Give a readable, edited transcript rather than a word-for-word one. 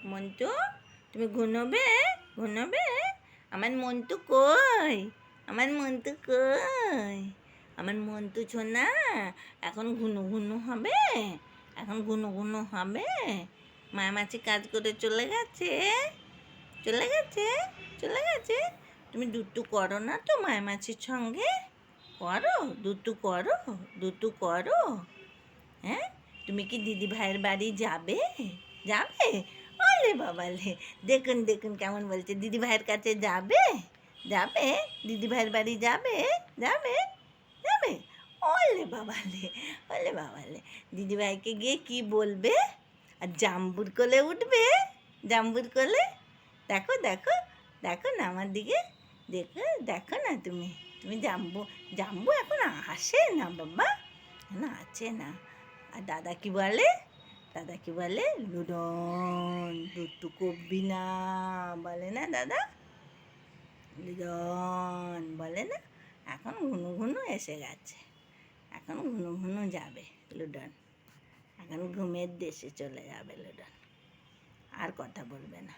মন্টু, তুমি ঘুমোবে? ঘুমোবে? আমার মন্টু কই? আমার মন্টু কই? আমার মন্টু ছোনা এখন ঘুনু ঘুনু হবে? এখন ঘুনু ঘুনু হবে? মাছি কাজ করে চলে গেছে? চলে গেছে? চলে গেছে? তুমি দুটু করো না তো মাছির সঙ্গে? করো, দুটু করো, দুটু করো। হ্যাঁ, তুমি কি দিদি ভাইয়ের বাড়ি যাবে? যাবে? ওলে বাবালে, দেখুন দেখুন কেমন বলছে, দিদি ভাইয়ের কাছে যাবে? যাবে? দিদি ভাইয়ের বাড়ি যাবে? যাবে? যাবে? ওলে বাবালে, ওলে বাবালে, দিদি ভাইকে গিয়ে কি বলবে? আর জাম্বুর কোলে উঠবে? জাম্বুর কোলে? দেখো দেখো, দেখো না আমার দিকে, দেখো দেখো না তুমি, তুমি জাম্বু, জাম্বু এখন আসে না বাবা, না আছে না। আর দাদা কি বলে? দাদা কি বলে? লুডন দুটু কবি না বলে না দাদা? লুডন বলে না? এখন ঘুনু ঘুনু এসে গেছে, এখন ঘুনু ঘুনু যাবে লুডন, এখন ঘুমের দেশে চলে যাবে লুডন, আর কথা বলবে না।